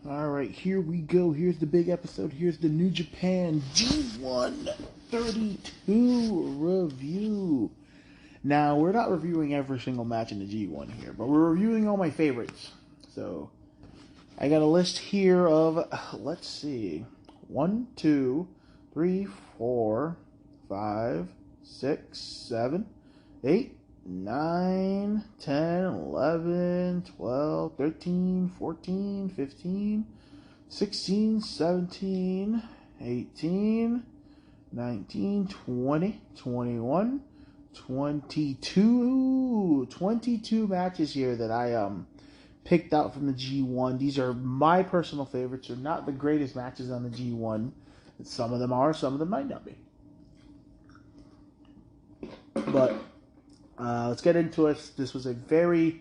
Alright, here we go. Here's the big episode. Here's the New Japan G1 32 review. Now, we're not reviewing every single match in the G1 here, but we're reviewing all my favorites. So, I got a list here of, let's see, 1, 2, 3, 4, 5, 6, 7, 8, 9, 10, 11, 12, 13, 14, 15, 16, 17, 18, 19, 20, 21, 22 matches here that I picked out from the G1. These are my personal favorites. They're not the greatest matches on the G1. Some of them are, some of them might not be. But let's get into it. This was there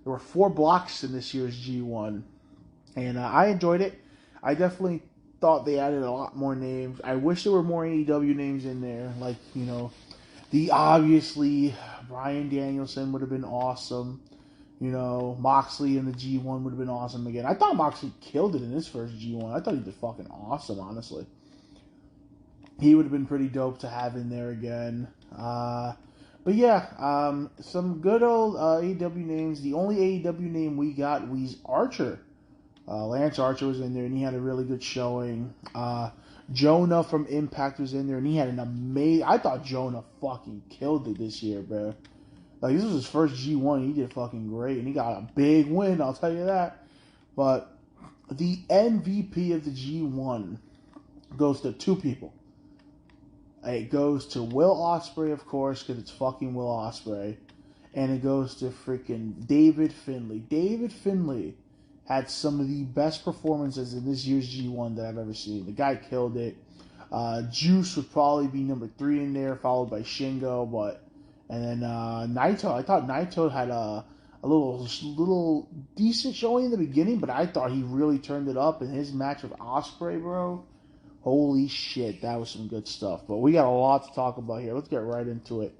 were 4 blocks in this year's G1, and I enjoyed it. I definitely thought they added a lot more names. I wish there were more AEW names in there, like, obviously Bryan Danielson would have been awesome. Moxley in the G1 would have been awesome again. I thought Moxley killed it in his first G1. I thought he did fucking awesome, honestly. He would have been pretty dope to have in there again. But yeah, some good old AEW names. The only AEW name we got was Archer. Lance Archer was in there, and he had a really good showing. Jonah from Impact was in there, and he had an amazing... I thought Jonah fucking killed it this year, bro. Like, this was his first G1. He did fucking great, and he got a big win, I'll tell you that. But the MVP of the G1 goes to 2 people. It goes to Will Ospreay, of course, because it's fucking Will Ospreay. And it goes to freaking David Finley. David Finley had some of the best performances in this year's G1 that I've ever seen. The guy killed it. Juice would probably be number 3 in there, followed by Shingo. And then Naito. I thought Naito had a little decent showing in the beginning, but I thought he really turned it up in his match with Ospreay, bro. Holy shit, that was some good stuff. But we got a lot to talk about here. Let's get right into it.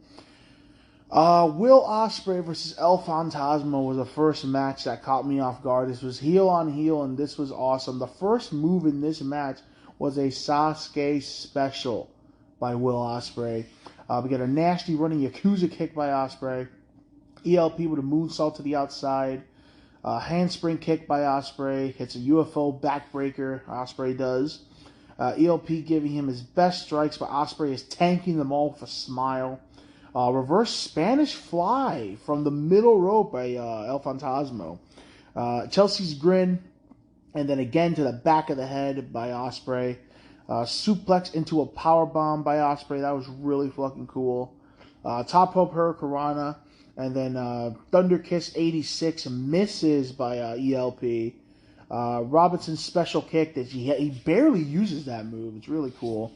Will Ospreay versus El Fantasma was the first match that caught me off guard. This was heel on heel, and this was awesome. The first move in this match was a Sasuke special by Will Ospreay. We got a nasty running Yakuza kick by Ospreay. ELP with a moonsault to the outside. Handspring kick by Ospreay. Hits a UFO backbreaker. Ospreay does. ELP giving him his best strikes, but Ospreay is tanking them all with a smile. Reverse Spanish fly from the middle rope by El Fantasma. Chelsea's grin, and then again to the back of the head by Ospreay. Suplex into a powerbomb by Ospreay. That was really fucking cool. Top rope Hurricanrana, and then Thunder Kiss 86 misses by ELP. Robinson's special kick that he barely uses that move. It's really cool.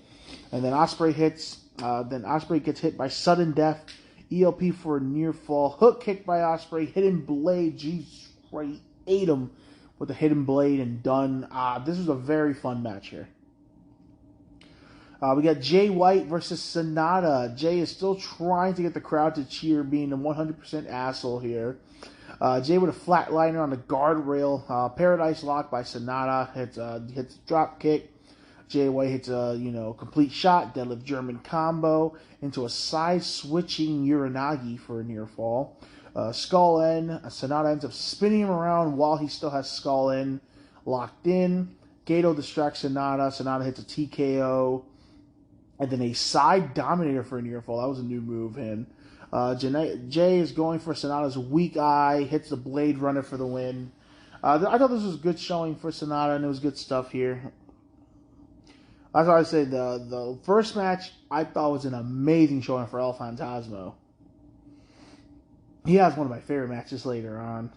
And then Ospreay hits. Then Ospreay gets hit by sudden death. ELP for a near fall. Hook kick by Ospreay. Hidden blade. Jesus Christ. Ate him with a hidden blade and done. This was a very fun match here. We got Jay White versus Sonata. Jay is still trying to get the crowd to cheer, being a 100% asshole here. Jay with a flatliner on the guardrail. Paradise Lock by Sonata. Hits a drop kick. Jay White hits a complete shot. Deadlift German combo into a side switching Uranagi for a near fall. Skull N. Sonata ends up spinning him around while he still has Skull N locked in. Gato distracts Sonata. Sonata hits a TKO. And then a side dominator for a near fall. That was a new move, and Jay is going for Sonata's weak eye, hits the Blade Runner for the win. I thought this was good showing for Sonata, and it was good stuff here. That's why I say the first match I thought was an amazing showing for El Fantasma. He has one of my favorite matches later on.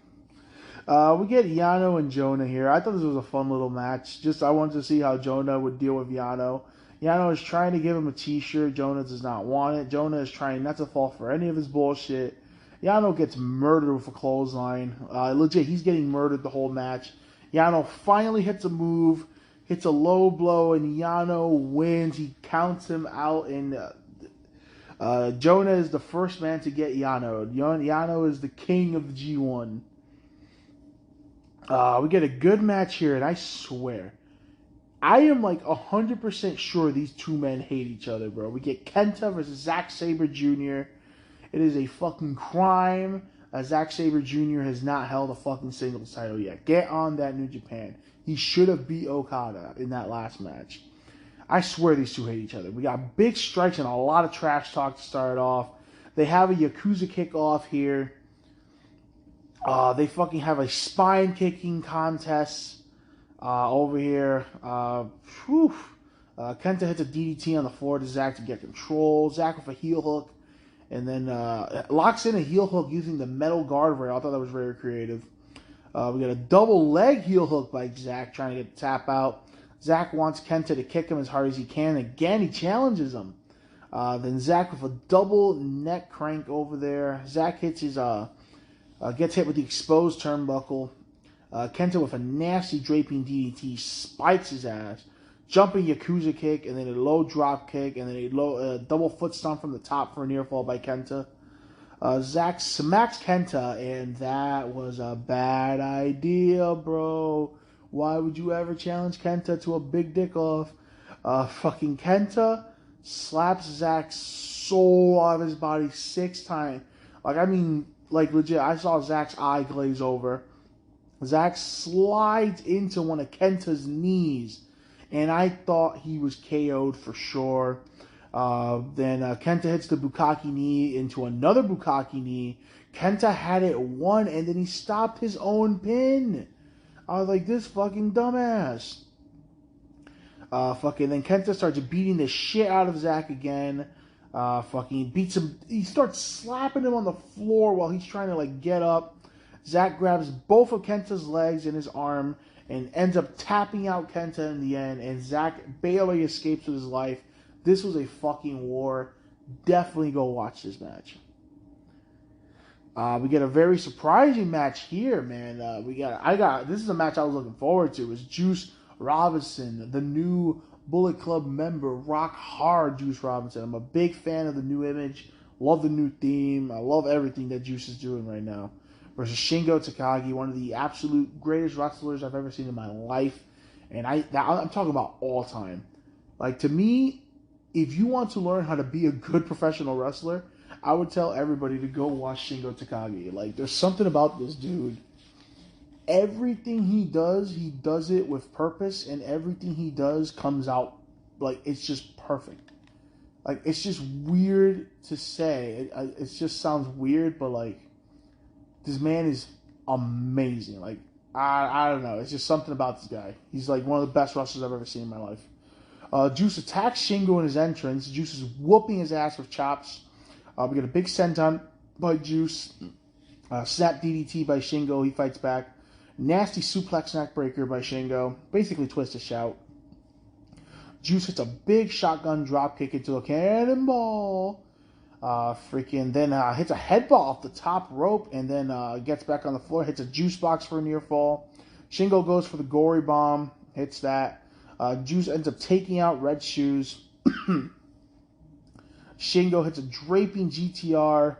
We get Yano and Jonah here. I thought this was a fun little match. I wanted to see how Jonah would deal with Yano. Yano is trying to give him a t-shirt. Jonah does not want it. Jonah is trying not to fall for any of his bullshit. Yano gets murdered with a clothesline. Legit, he's getting murdered the whole match. Yano finally hits a move, hits a low blow, and Yano wins. He counts him out, and Jonah is the first man to get Yano. Yano is the king of the G1. We get a good match here, and I swear, I am like 100% sure these two men hate each other, bro. We get Kenta versus Zack Saber Jr. It is a fucking crime. Zack Saber Jr. has not held a fucking singles title yet. Get on that, New Japan. He should have beat Okada in that last match. I swear these two hate each other. We got big strikes and a lot of trash talk to start off. They have a Yakuza Kickoff here. They fucking have a spine kicking contest over here. Kenta hits a DDT on the floor to Zack to get control. Zack with a heel hook. And then locks in a heel hook using the metal guardrail. I thought that was very creative. We got a double leg heel hook by Zack trying to get the tap out. Zack wants Kenta to kick him as hard as he can. Again, he challenges him. Then Zack with a double neck crank over there. Zack hits his gets hit with the exposed turnbuckle. Kenta with a nasty draping DDT spikes his ass. Jumping Yakuza kick, and then a low drop kick, and then a double foot stomp from the top for a near fall by Kenta. Zack smacks Kenta, and that was a bad idea, bro. Why would you ever challenge Kenta to a big dick off? Fucking Kenta slaps Zack's soul out of his body 6 times. Like legit, I saw Zack's eye glaze over. Zack slides into one of Kenta's knees, and I thought he was KO'd for sure. Then Kenta hits the Bukkake knee into another Bukkake knee. Kenta had it won, and then he stopped his own pin. I was like, this fucking dumbass. Then Kenta starts beating the shit out of Zack again. Beats him. He starts slapping him on the floor while he's trying to get up. Zack grabs both of Kenta's legs and his arm and ends up tapping out Kenta in the end. And Zack barely escapes with his life. This was a fucking war. Definitely go watch this match. We get a very surprising match here, man. This is a match I was looking forward to. It's Juice Robinson, the new Bullet Club member, rock hard Juice Robinson. I'm a big fan of the new image. Love the new theme. I love everything that Juice is doing right now. Versus Shingo Takagi, one of the absolute greatest wrestlers I've ever seen in my life. And I'm talking about all time. To me, if you want to learn how to be a good professional wrestler, I would tell everybody to go watch Shingo Takagi. There's something about this dude. Everything he does it with purpose, and everything he does comes out it's just perfect. It's just weird to say. It just sounds weird, but this man is amazing. I don't know. It's just something about this guy. He's one of the best wrestlers I've ever seen in my life. Juice attacks Shingo in his entrance. Juice is whooping his ass with chops. We get a big senton by Juice. Snap DDT by Shingo. He fights back. Nasty suplex neckbreaker by Shingo. Basically twist a shout. Juice hits a big shotgun dropkick into a cannonball. Then hits a headball off the top rope, and then gets back on the floor. Hits a juice box for a near fall. Shingo goes for the gory bomb. Hits that. Juice ends up taking out Red Shoes. Shingo hits a draping GTR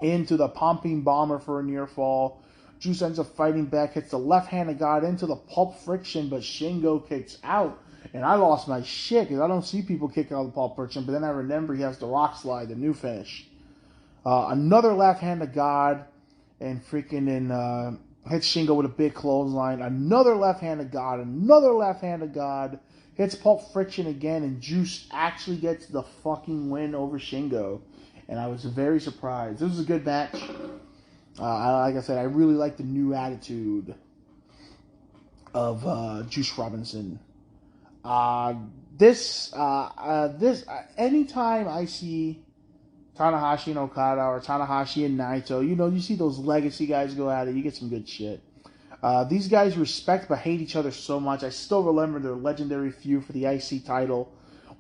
into the pumping bomber for a near fall. Juice ends up fighting back, hits the left hand of God into the pulp friction, but Shingo kicks out. And I lost my shit because I don't see people kicking out the pulp friction, but then I remember he has the rock slide, the new finish. Another left hand of God, and hits Shingo with a big clothesline. Another left hand of God, hits pulp friction again, and Juice actually gets the fucking win over Shingo. And I was very surprised. This was a good match. Like I said, I really like the new attitude of Juice Robinson. Anytime I see Tanahashi and Okada or Tanahashi and Naito, you see those legacy guys go at it, you get some good shit. These guys respect but hate each other so much. I still remember their legendary feud for the IC title,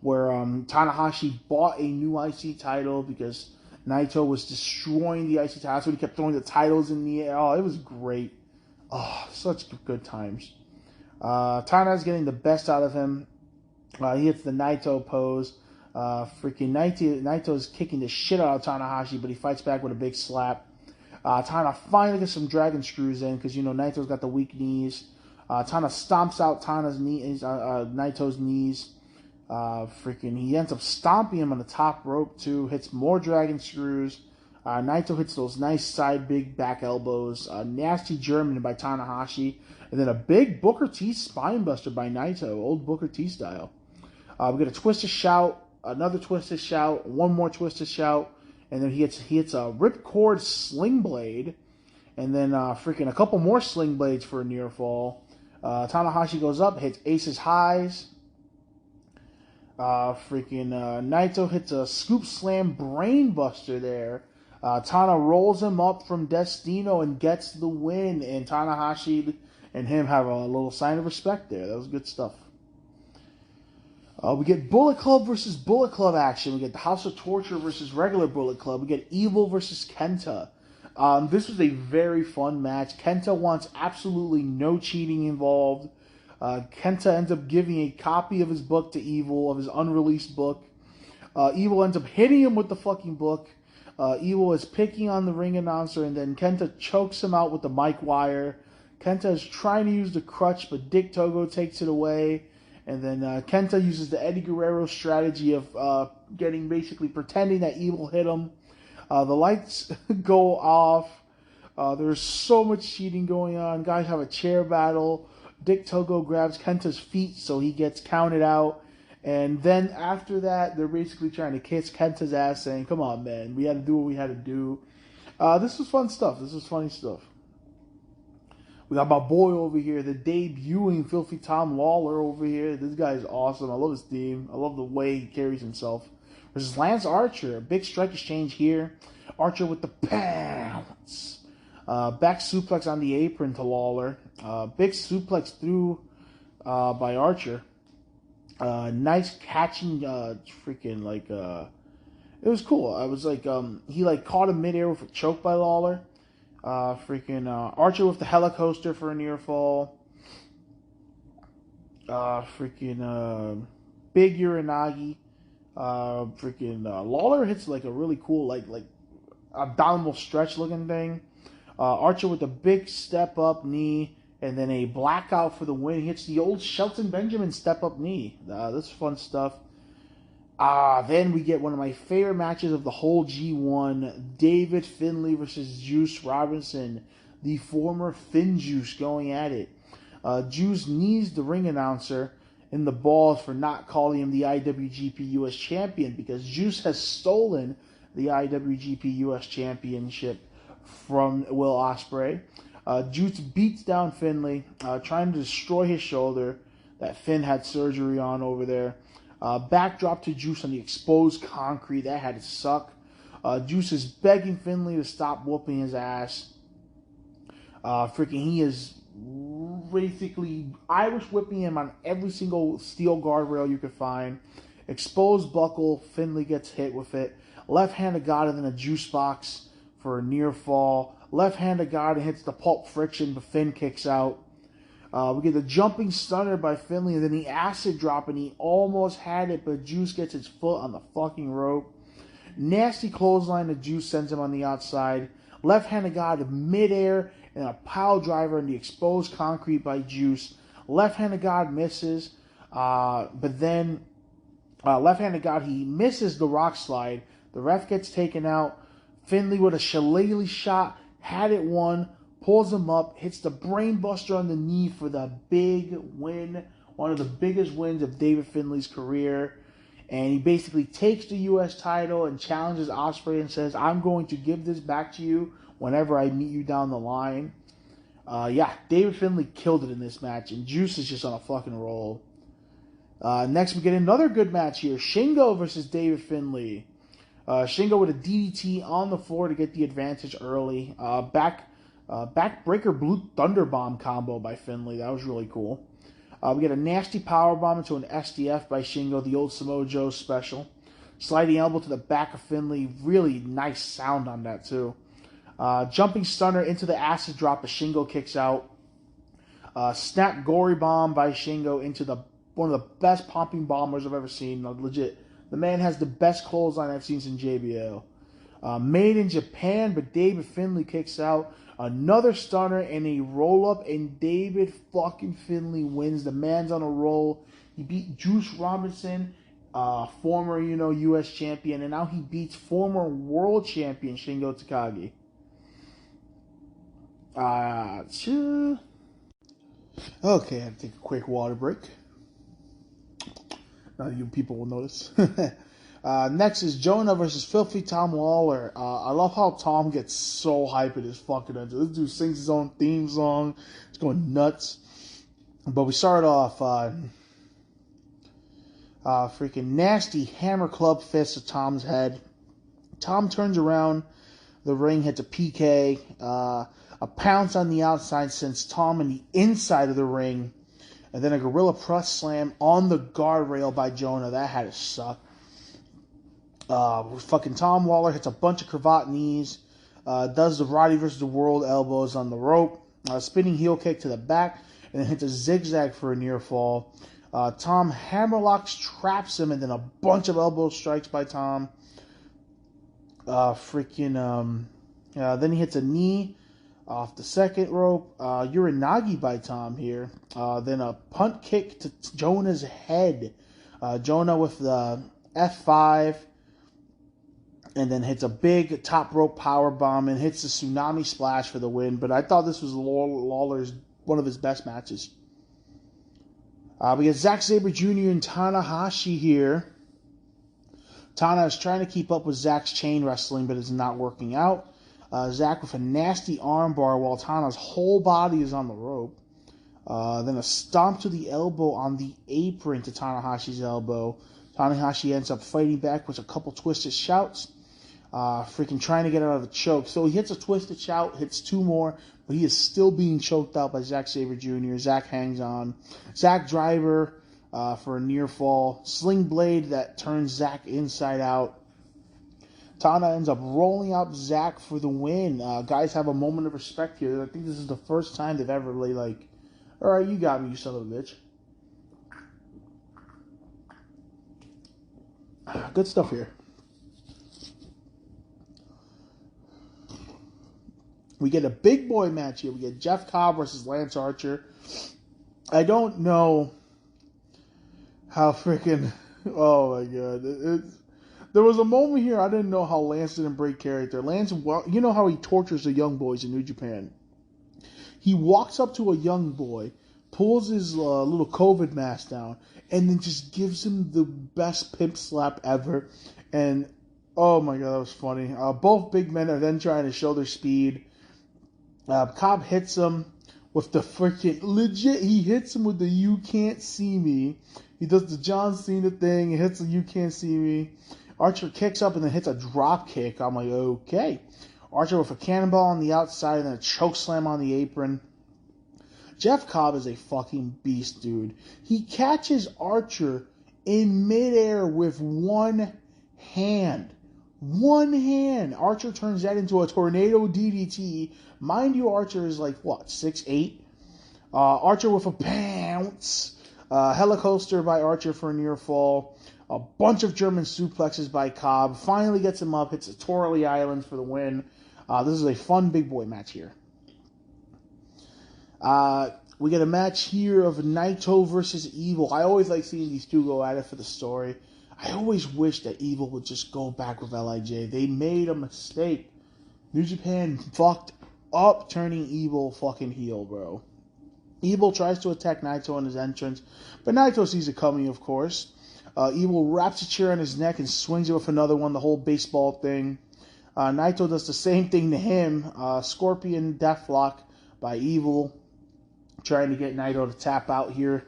where Tanahashi bought a new IC title because Naito was destroying the IC title, so he kept throwing the titles in the air. Oh, it was great. Oh, such good times. Tana's getting the best out of him. He hits the Naito pose. Naito's kicking the shit out of Tanahashi, but he fights back with a big slap. Tana finally gets some dragon screws in because, Naito's got the weak knees. Tana stomps out Naito's knees. He ends up stomping him on the top rope too. Hits more dragon screws. Naito hits those nice side big back elbows. Nasty German by Tanahashi. And then a big Booker T spine buster by Naito. Old Booker T style. We get a twisted shout. Another twisted shout. One more twisted shout. And then he hits a ripcord sling blade. And then a couple more sling blades for a near fall. Tanahashi goes up. Hits Ace's highs. Naito hits a scoop slam brain buster there. Tana rolls him up from Destino and gets the win. And Tanahashi and him have a little sign of respect there. That was good stuff. We get Bullet Club versus Bullet Club action. We get the House of Torture versus regular Bullet Club. We get Evil versus Kenta. This was a very fun match. Kenta wants absolutely no cheating involved. Kenta ends up giving a copy of his book to Evil, of his unreleased book. Evil ends up hitting him with the fucking book. Evil is picking on the ring announcer, and then Kenta chokes him out with the mic wire. Kenta is trying to use the crutch, but Dick Togo takes it away. And then Kenta uses the Eddie Guerrero strategy of pretending that Evil hit him. The lights go off. There's so much cheating going on. Guys have a chair battle. Dick Togo grabs Kenta's feet so he gets counted out. And then after that, they're basically trying to kiss Kenta's ass, saying, come on, man, we had to do what we had to do. This was fun stuff. This was funny stuff. We got my boy over here, the debuting Filthy Tom Lawler over here. This guy is awesome. I love his theme. I love the way he carries himself. Versus Lance Archer. A big strike exchange here. Archer with the pounce. Back suplex on the apron to Lawler. Big suplex through by Archer. Nice catching, it was cool. I was he caught him midair with a choke by Lawler. Archer with the helicoaster for a near fall. Big Uranagi. Lawler hits a really cool abdominal stretch looking thing. Archer with a big step up knee and then a blackout for the win. He hits the old Shelton Benjamin step up knee. This is fun stuff. Then we get one of my favorite matches of the whole G1. David Finley versus Juice Robinson. The former Fin Juice going at it. Juice knees the ring announcer in the balls for not calling him the IWGP US Champion because Juice has stolen the IWGP US Championship from Will Ospreay. Juice beats down Finley, trying to destroy his shoulder that Finn had surgery on over there. Backdrop to Juice on the exposed concrete. That had to suck. Juice is begging Finley to stop whooping his ass. He is basically Irish whipping him on every single steel guardrail you could find. Exposed buckle. Finley gets hit with it. Left-handed God and then a juice box for a near fall. Left-handed God and hits the pulp friction, but Finn kicks out. We get the jumping stunner by Finley, and then the acid drop, and he almost had it, but Juice gets his foot on the fucking rope. Nasty clothesline to Juice sends him on the outside. Left-handed God midair, and a pile driver in the exposed concrete by Juice. Left-handed God misses, but then left-handed God, he misses the rock slide. The ref gets taken out. Finley with a shillelagh shot, had it won. Pulls him up, hits the brainbuster on the knee for the big win. One of the biggest wins of David Finley's career. And he basically takes the U.S. title and challenges Ospreay and says, I'm going to give this back to you whenever I meet you down the line. David Finley killed it in this match. And Juice is just on a fucking roll. Next we get another good match here. Shingo versus David Finley. Shingo with a DDT on the floor to get the advantage early. Backbreaker Blue Thunder Bomb combo by Finley. That was really cool. We get a nasty powerbomb into an SDF by Shingo, the old Samoa Joe special. Sliding elbow to the back of Finley. Really nice sound on that, too. Jumping stunner into the acid drop as Shingo kicks out. Snap gory bomb by Shingo into one of the best pumping bombers I've ever seen. Legit. The man has the best clothesline I've seen since JBL. Made in Japan, but David Finley kicks out. Another stunner and a roll-up, and David fucking Finley wins. The man's on a roll. He beat Juice Robinson, former, U.S. champion, and now he beats former world champion Shingo Takagi. Okay, I have to take a quick water break. Now you people will notice. Next is Jonah versus Filthy Tom Lawler. I love how Tom gets so hyped at his fucking entrance. This dude sings his own theme song. It's going nuts. But we start off freaking nasty hammer club fist to Tom's head. Tom turns around the ring, hits a PK. A pounce on the outside sends Tom in the inside of the ring. And then a gorilla press slam on the guardrail by Jonah. That had to suck. Fucking Tom Lawler hits a bunch of cravat knees. Does the Roddy versus the World elbows on the rope. Spinning heel kick to the back. And then hits a zigzag for a near fall. Tom hammerlocks, traps him. And then a bunch of elbow strikes by Tom. Then he hits a knee off the second rope. Uranagi by Tom here. Then a punt kick to Jonah's head. Jonah with the F5. And then hits a big top rope power bomb and hits the tsunami splash for the win. But I thought this was Lawler's one of his best matches. We got Zack Saber Jr. and Tanahashi here. Tana is trying to keep up with Zack's chain wrestling, but it's not working out. Zack with a nasty armbar while Tana's whole body is on the rope. Then a stomp to the elbow on the apron to Tanahashi's elbow. Tanahashi ends up fighting back with a couple twisted shouts. Freaking trying to get out of the choke. So he hits a twisted shout, hits two more, but he is still being choked out by Zack Saber Jr. Zack hangs on. Zack driver for a near fall. Sling blade that turns Zack inside out. Tana ends up rolling up Zack for the win. Guys have a moment of respect here. I think this is the first time they've ever really alright, you got me, you son of a bitch. Good stuff here. We get a big boy match here. We get Jeb Cobb versus Lance Archer. I don't know how freaking... Oh my god. There was a moment here I didn't know how Lance didn't break character. Lance, you know how he tortures the young boys in New Japan. He walks up to a young boy, pulls his little COVID mask down, and then just gives him the best pimp slap ever. And, oh my god, that was funny. Both big men are then trying to show their speed. Cobb hits him with the freaking... Legit, he hits him with the you can't see me. He does the John Cena thing. He hits the you can't see me. Archer kicks up and then hits a drop kick. I'm like, okay. Archer with a cannonball on the outside and then a choke slam on the apron. Jeb Cobb is a fucking beast, dude. He catches Archer in midair with one hand. One hand. Archer turns that into a tornado DDT. Mind you, Archer is 6'8"? Archer with a bounce. Helicoaster by Archer for a near fall. A bunch of German suplexes by Cobb. Finally gets him up. Hits a Torley Island for the win. This is a fun big boy match here. We get a match here of Naito versus Evil. I always like seeing these two go at it for the story. I always wish that Evil would just go back with LIJ. They made a mistake. New Japan fucked up turning Evil fucking heel, bro. Evil tries to attack Naito in his entrance, but Naito sees it coming, of course. Evil wraps a chair on his neck and swings it with another one, the whole baseball thing. Naito does the same thing to him. Scorpion Deathlock by Evil, trying to get Naito to tap out here.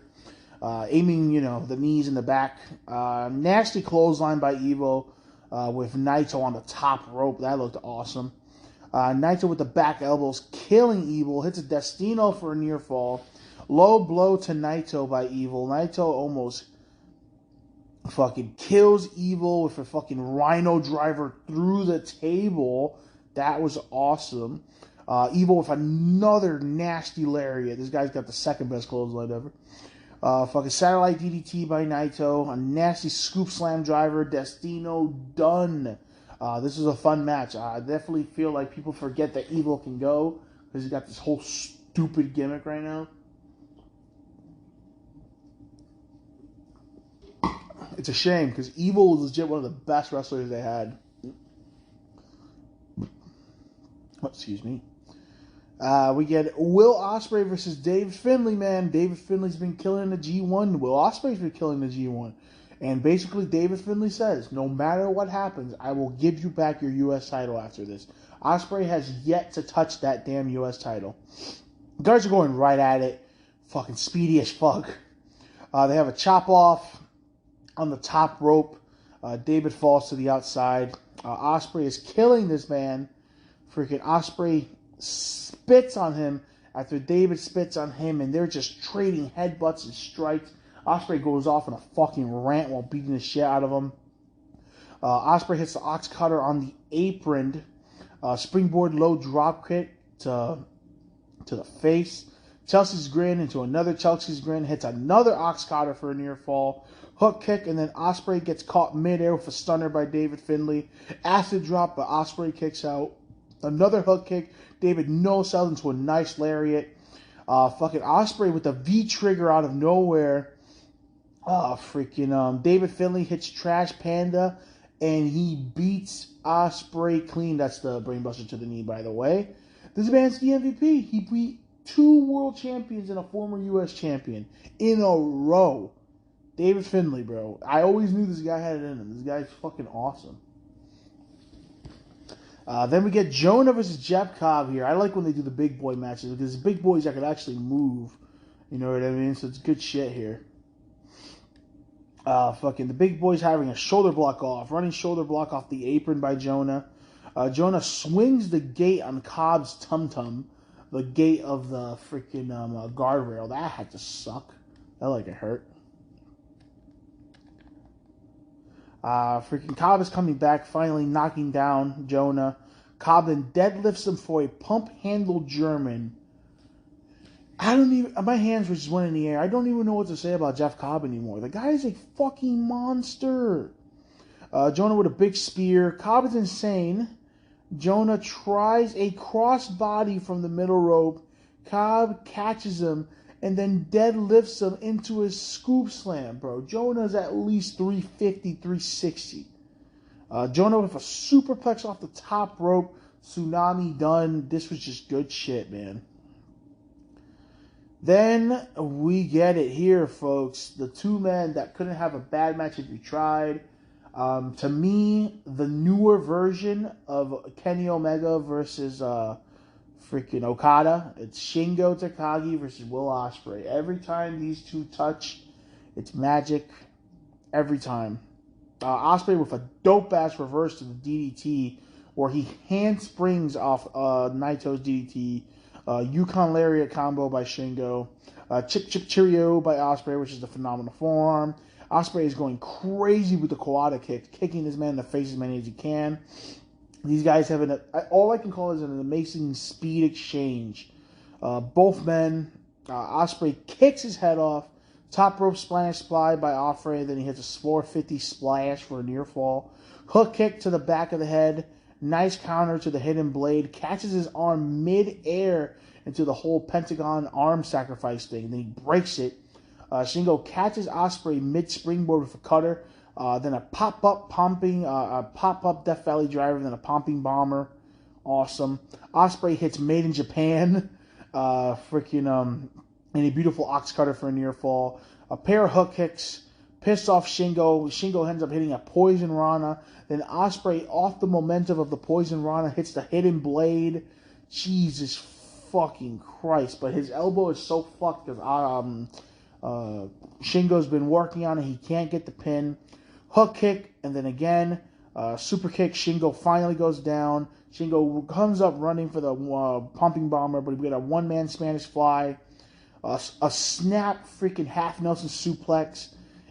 Aiming, the knees in the back. Nasty clothesline by Evil with Naito on the top rope. That looked awesome. Naito with the back elbows, killing Evil. Hits a Destino for a near fall. Low blow to Naito by Evil. Naito almost fucking kills Evil with a fucking Rhino driver through the table. That was awesome. Evil with another nasty lariat. This guy's got the second best clothesline ever. Fucking satellite DDT by Naito. A nasty scoop slam driver. Destino done. This is a fun match. I definitely feel like people forget that Evil can go because he's got this whole stupid gimmick right now. It's a shame because Evil was legit one of the best wrestlers they had. Excuse me. We get Will Ospreay versus David Finley, man. David Finley's been killing the G1. Will Ospreay's been killing the G1. And basically, David Finley says, no matter what happens, I will give you back your U.S. title after this. Ospreay has yet to touch that damn U.S. title. Guards are going right at it. Fucking speedy as fuck. They have a chop off on the top rope. David falls to the outside. Ospreay is killing this man. Freaking Ospreay spits on him after David spits on him, and they're just trading headbutts and strikes. Ospreay goes off in a fucking rant while beating the shit out of him. Ospreay hits the ox cutter on the apron. Springboard low drop kick to the face. Chelsea's grin into another Chelsea's grin. Hits another ox cutter for a near fall. Hook kick, and then Ospreay gets caught midair with a stunner by David Finley. Acid drop, but Ospreay kicks out. Another hook kick. David no-sells into a nice lariat. Fucking Ospreay with a V-trigger out of nowhere. David Finley hits Trash Panda, and he beats Ospreay clean. That's the brainbuster to the knee, by the way. This man's the MVP. He beat 2 world champions and a former U.S. champion in a row. David Finley, bro. I always knew this guy had it in him. This guy's fucking awesome. Then we get Jonah versus Jeb Cobb here. I like when they do the big boy matches because it's big boys that can actually move. You know what I mean? So it's good shit here. The big boy's having a shoulder block off. Running shoulder block off the apron by Jonah. Jonah swings the gate on Cobb's tum-tum. The gate of the freaking guardrail. That had to suck. That like it hurt. Cobb is coming back, finally knocking down Jonah. Cobb then deadlifts him for a pump handle German. My hands were just went in the air. I don't even know what to say about Jeff Cobb anymore. The guy is a fucking monster. Jonah with a big spear. Cobb is insane. Jonah tries a crossbody from the middle rope. Cobb catches him and then deadlifts him into his scoop slam, bro. Jonah's at least 350, 360. Jonah with a superplex off the top rope. Tsunami done. This was just good shit, man. Then we get it here, folks. The 2 men that couldn't have a bad match if you tried. To me, the newer version of Kenny Omega versus Okada. It's Shingo Takagi versus Will Ospreay. Every time these 2 touch, it's magic. Every time. Ospreay with a dope-ass reverse to the DDT where he handsprings off Naito's DDT. Yukon Lariat combo by Shingo. Chip Chip Cheerio by Ospreay, which is the phenomenal forearm. Ospreay is going crazy with the Kawada kick, kicking this man in the face as many as he can. These guys have all I can call is an amazing speed exchange. Both men, Ospreay kicks his head off. Top rope splash fly by Ospreay, then he hits a 450 splash for a near fall. Hook kick to the back of the head. Nice counter to the hidden blade. Catches his arm mid-air into the whole Pentagon arm sacrifice thing. Then he breaks it. Shingo catches Ospreay mid-springboard with a cutter. Then a pop-up Death Valley driver. Then a pumping bomber. Awesome. Ospreay hits Made in Japan. And a beautiful ox cutter for a near fall. A pair of hook kicks. Pissed off Shingo. Shingo ends up hitting a Poison Rana. Then Ospreay, off the momentum of the Poison Rana, hits the hidden blade. Jesus fucking Christ. But his elbow is so fucked because Shingo's been working on it. He can't get the pin. Hook kick. And then again, super kick. Shingo finally goes down. Shingo comes up running for the pumping bomber. But we got a one-man Spanish fly. A snap freaking half Nelson suplex.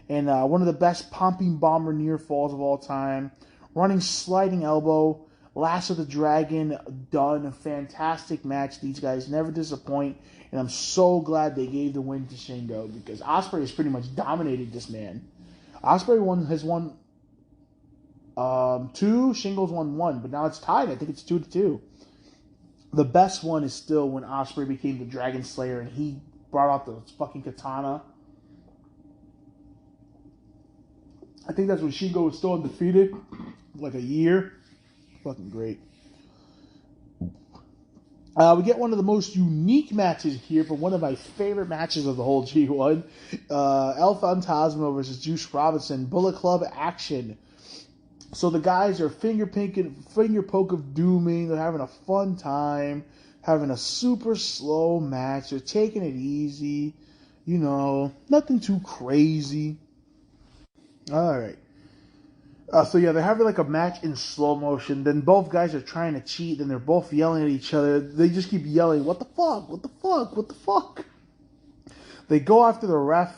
And one of the best pumping bomber near falls of all time. Running sliding elbow. Last of the Dragon. Done. A fantastic match. These guys never disappoint. And I'm so glad they gave the win to Shingo. Because Ospreay has pretty much dominated this man. Ospreay has won 2. Shingo's won 1, but now it's tied. I think it's 2-2. The best one is still when Ospreay became the Dragon Slayer and he brought out the fucking katana. I think that's when Shingo was still undefeated, like a year. Fucking great. We get one of the most unique matches here, but one of my favorite matches of the whole G1. El Fantasma versus Juice Robinson, Bullet Club action. So the guys are finger poke of dooming. They're having a fun time, having a super slow match. They're taking it easy, you know, nothing too crazy. All right. So yeah, they're having like a match in slow motion. Then both guys are trying to cheat, and they're both yelling at each other. They just keep yelling, "What the fuck? What the fuck? What the fuck?" They go after the ref,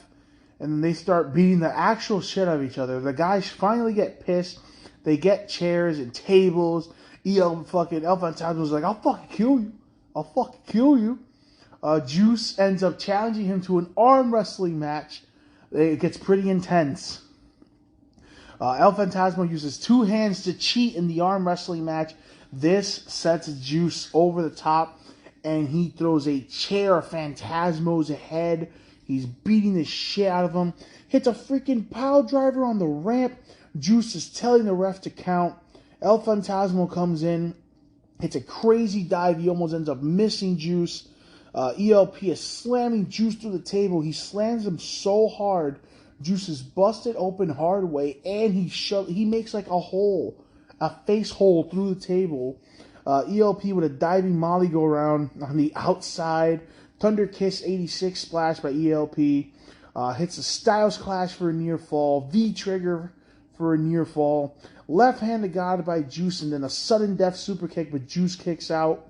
and then they start beating the actual shit out of each other. The guys finally get pissed. They get chairs and tables. El Fantasma's like, "I'll fucking kill you. I'll fucking kill you." Juice ends up challenging him to an arm wrestling match. It gets pretty intense. El Fantasma uses 2 hands to cheat in the arm wrestling match. This sets Juice over the top, and he throws a chair at Phantasmo's head. He's beating the shit out of him. Hits a freaking pile driver on the ramp. Juice is telling the ref to count. El Fantasma comes in, hits a crazy dive. He almost ends up missing Juice. ELP is slamming Juice through the table. He slams him so hard, Juice is busted open hard way, and he makes like a face hole through the table. ELP with a diving Molly go around on the outside. Thunder Kiss 86 splash by ELP. Hits a Styles Clash for a near fall. V-Trigger for a near fall. Left hand to God by Juice, and then a sudden death super kick, but Juice kicks out.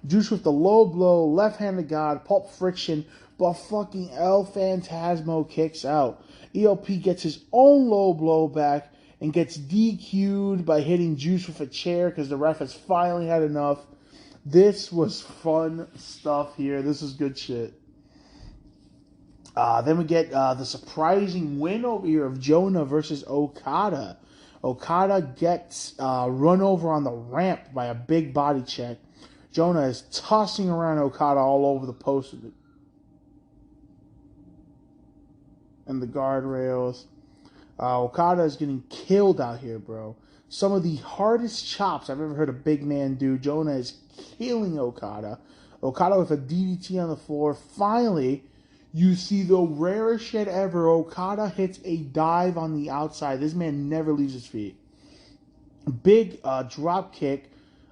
Juice with the low blow, left hand to God, pulp friction, but fucking El Phantasmo kicks out. ELP gets his own low blow back and gets DQ'd by hitting Juice with a chair because the ref has finally had enough. This was fun stuff here. This is good shit. Then we get the surprising win over here of Jonah versus Okada. Okada gets run over on the ramp by a big body check. Jonah is tossing around Okada all over the post and the guardrails. Okada is getting killed out here, bro. Some of the hardest chops I've ever heard a big man do. Jonah is killing Okada. Okada with a DDT on the floor. Finally, you see the rarest shit ever. Okada hits a dive on the outside. This man never leaves his feet. Big drop kick.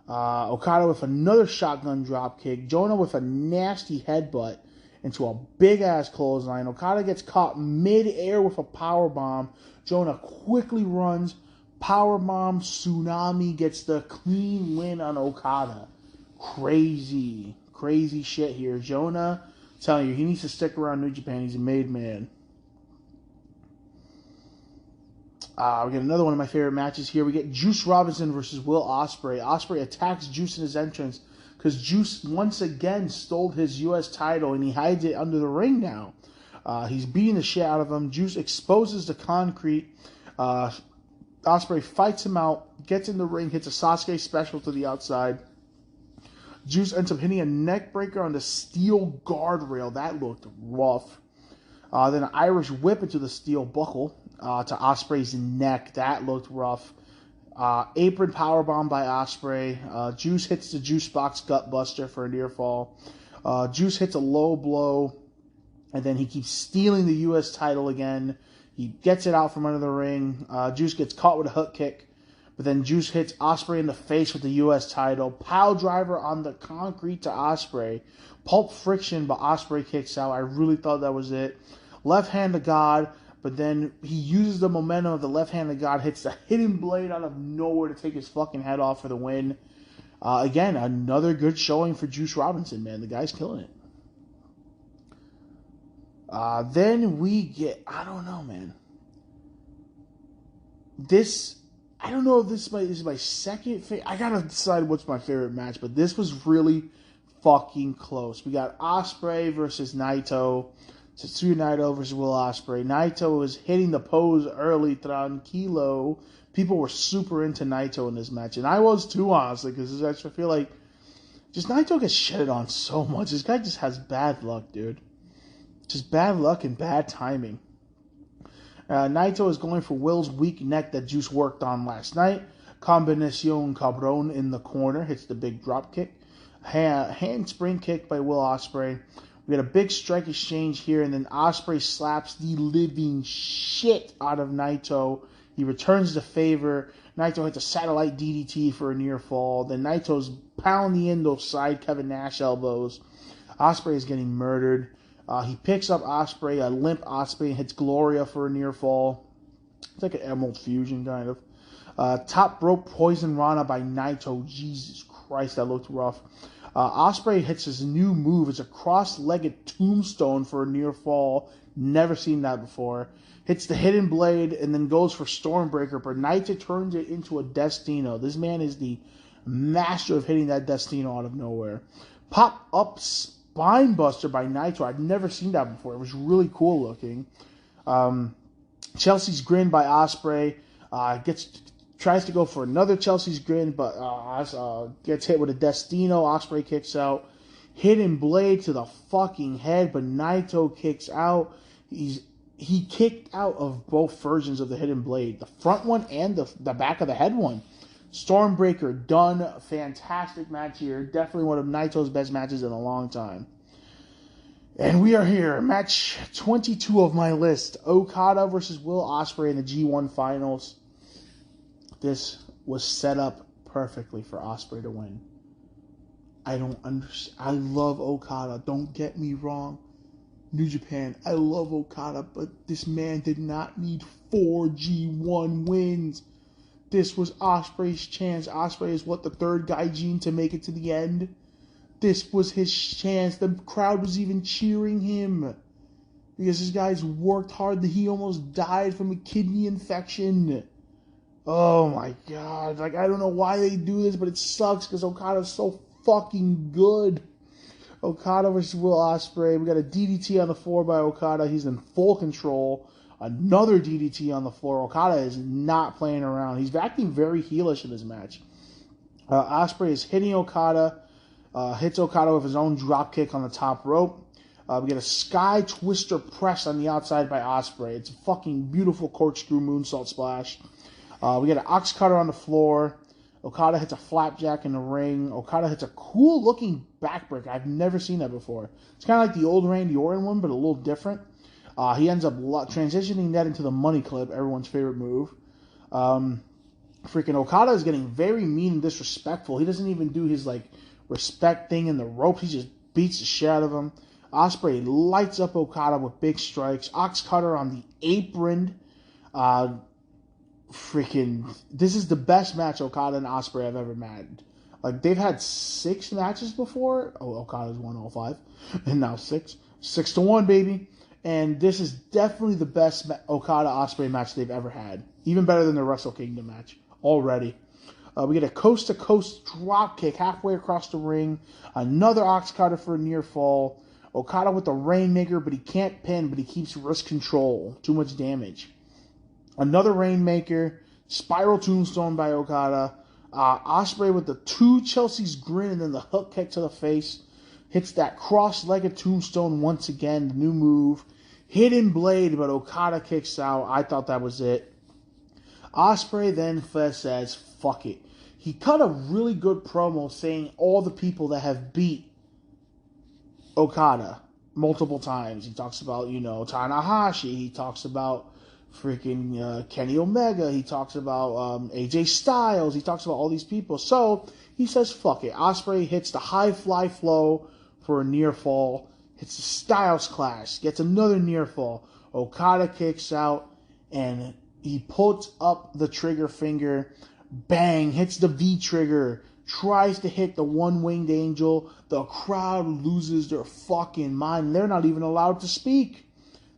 Okada with another shotgun drop kick. Jonah with a nasty headbutt into a big ass clothesline. Okada gets caught mid-air with a power bomb. Jonah quickly runs. Power bomb. Tsunami gets the clean win on Okada. Crazy shit here. Jonah, I'm telling you, he needs to stick around New Japan. He's a made man. We get another one of my favorite matches here. We get Juice Robinson versus Will Ospreay. Ospreay attacks Juice in his entrance because Juice once again stole his U.S. title and he hides it under the ring now. He's beating the shit out of him. Juice exposes the concrete. Ospreay fights him out, gets in the ring, hits a Sasuke special to the outside. Juice ends up hitting a neck breaker on the steel guardrail. That looked rough. Then an Irish whip into the steel buckle to Ospreay's neck. That looked rough. Apron powerbomb by Ospreay. Juice hits the Juice Box Gutbuster for a near fall. Juice hits a low blow, and then he keeps stealing the U.S. title again. He gets it out from under the ring. Juice gets caught with a hook kick, but then Juice hits Ospreay in the face with the U.S. title. Pile driver on the concrete to Ospreay. Pulp friction, but Ospreay kicks out. I really thought that was it. Left hand to God, but then he uses the momentum of the left hand to God, hits the hidden blade out of nowhere to take his fucking head off for the win. Again, another good showing for Juice Robinson, man. The guy's killing it. Then we get, I don't know, man. I don't know if this is my second favorite. I gotta decide what's my favorite match, but this was really fucking close. We got Ospreay versus Naito. Tetsuya Naito versus Will Ospreay. Naito was hitting the pose early, tranquilo. People were super into Naito in this match, and I was too, honestly, because I feel like just Naito gets shitted on so much. This guy just has bad luck, dude. Just bad luck and bad timing. Naito is going for Will's weak neck that Juice worked on last night. Combinacion Cabron in the corner. Hits the big drop kick. Handspring kick by Will Ospreay. We got a big strike exchange here, and then Ospreay slaps the living shit out of Naito. He returns the favor. Naito hits a satellite DDT for a near fall. Then Naito's pounding in those side Kevin Nash elbows. Ospreay is getting murdered. He picks up Ospreay, a limp Ospreay, and hits Gloria for a near fall. It's like an Emerald Fusion, kind of. Top rope poison Rana by Naito. Jesus Christ, that looked rough. Ospreay hits his new move. It's a cross-legged tombstone for a near fall. Never seen that before. Hits the hidden blade and then goes for Stormbreaker, but Naito turns it into a Destino. This man is the master of hitting that Destino out of nowhere. Pop-up Spinebuster by Naito. I've never seen that before. It was really cool looking. Chelsea's Grin by Ospreay. Tries to go for another Chelsea's Grin, but gets hit with a Destino. Ospreay kicks out. Hidden blade to the fucking head, but Naito kicks out. He kicked out of both versions of the hidden blade. The front one and the back of the head one. Stormbreaker done. Fantastic match here. Definitely one of Naito's best matches in a long time. And we are here. Match 22 of my list. Okada versus Will Ospreay in the G1 Finals. This was set up perfectly for Ospreay to win. I don't understand. I love Okada. Don't get me wrong. New Japan, I love Okada, but this man did not need 4 G1 wins. This was Ospreay's chance. Ospreay is the third Gaijin to make it to the end. This was his chance. The crowd was even cheering him. Because this guy's worked hard. He almost died from a kidney infection. Oh my god. I don't know why they do this, but it sucks because Okada's so fucking good. Okada versus Will Ospreay. We got a DDT on the floor by Okada. He's in full control. Another DDT on the floor. Okada is not playing around. He's acting very heelish in this match. Ospreay is hitting Okada. Hits Okada with his own dropkick on the top rope. We get a Sky Twister press on the outside by Ospreay. It's a fucking beautiful corkscrew moonsault splash. We get an ox cutter on the floor. Okada hits a flapjack in the ring. Okada hits a cool-looking backbreaker. I've never seen that before. It's kind of like the old Randy Orton one, but a little different. He ends up transitioning that into the money clip, everyone's favorite move. Freaking Okada is getting very mean and disrespectful. He doesn't even do his respect thing in the ropes. He just beats the shit out of him. Ospreay lights up Okada with big strikes. Ox cutter on the apron. This is the best match Okada and Ospreay have ever had. They've had 6 matches before. Okada's won all 5. And now 6. 6-1, baby. And this is definitely the best Okada-Ospreay match they've ever had. Even better than the Wrestle Kingdom match. Already. We get a coast-to-coast drop kick halfway across the ring. Another ox cutter for a near fall. Okada with the Rainmaker, but he can't pin, but he keeps wrist control. Too much damage. Another Rainmaker, Spiral Tombstone by Okada. Ospreay with the 2 Chelsea's Grin and then the hook kick to the face. Hits that cross-legged Tombstone once again, the new move. Hidden Blade, but Okada kicks out. I thought that was it. Ospreay then says, fuck it. He cut a really good promo saying all the people that have beat Okada multiple times. He talks about, Tanahashi. He talks about freaking Kenny Omega. He talks about AJ Styles. He talks about all these people. So he says, fuck it. Ospreay hits the high fly flow for a near fall. Hits the Styles Clash. Gets another near fall. Okada kicks out. And he puts up the trigger finger. Bang. Hits the V trigger. Tries to hit the one-winged angel. The crowd loses their fucking mind. They're not even allowed to speak.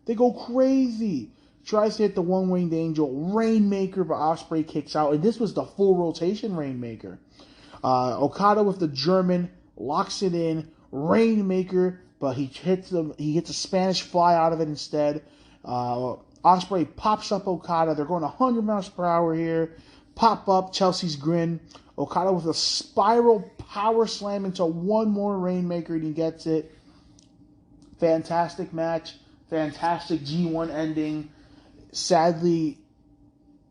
They go crazy. Tries to hit the one-winged angel. Rainmaker, but Ospreay kicks out. And this was the full rotation Rainmaker. Okada with the German. Locks it in. Rainmaker. but he hits a Spanish fly out of it instead. Ospreay pops up Okada. They're going 100 miles per hour here. Pop up Chelsea's grin. Okada with a spiral power slam into one more Rainmaker, and he gets it. Fantastic match. Fantastic G1 ending. Sadly,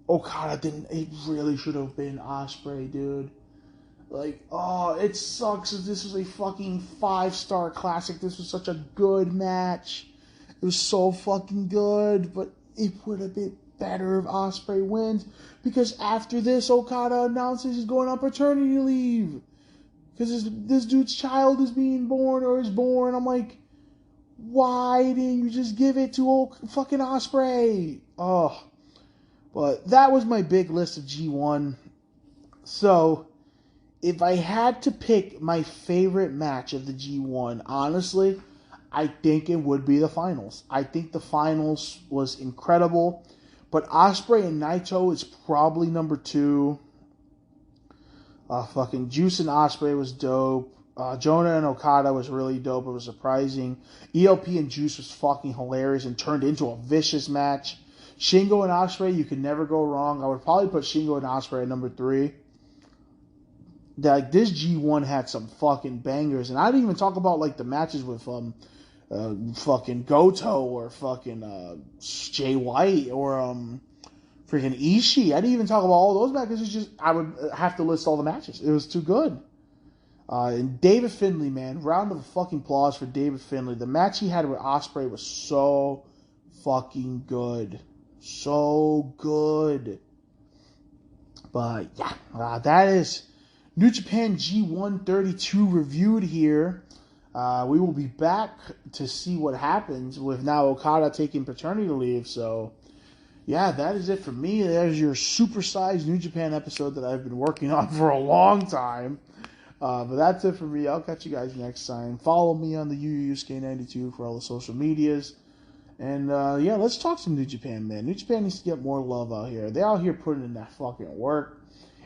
Okada didn't. It really should have been Ospreay, dude. Like, oh, it sucks that this was a fucking 5-star classic. This was such a good match. It was so fucking good, but it would have been better if Ospreay wins, because after this, Okada announces he's going on paternity leave because this dude's child is being born or is born. I'm like, why didn't you just give it to fucking Ospreay? Oh, but that was my big list of G1. So, if I had to pick my favorite match of the G1, honestly, I think it would be the finals. I think the finals was incredible. But Ospreay and Naito is probably number 2. Fucking Juice and Ospreay was dope. Jonah and Okada was really dope. It was surprising. ELP and Juice was fucking hilarious and turned into a vicious match. Shingo and Ospreay, you can never go wrong. I would probably put Shingo and Ospreay at number 3. Like, this G1 had some fucking bangers. And I didn't even talk about, like, the matches with fucking Goto or fucking Jay White or freaking Ishii. I didn't even talk about all those matches. It's just, I would have to list all the matches. It was too good. And David Finley, man, round of fucking applause for David Finley. The match he had with Ospreay was so fucking good. So good. But yeah, that is New Japan G132 reviewed here. We will be back to see what happens with now Okada taking paternity leave. So, yeah, that is it for me. There's your supersized New Japan episode that I've been working on for a long time. But that's it for me. I'll catch you guys next time. Follow me on the UUSK92 for all the social medias. And, yeah, let's talk some New Japan, man. New Japan needs to get more love out here. They're out here putting in that fucking work.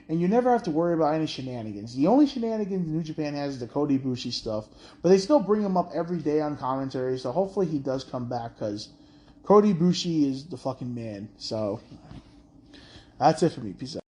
And you never have to worry about any shenanigans. The only shenanigans New Japan has is the Kota Ibushi stuff. But they still bring him up every day on commentary. So hopefully he does come back, because Kota Ibushi is the fucking man. So that's it for me. Peace out.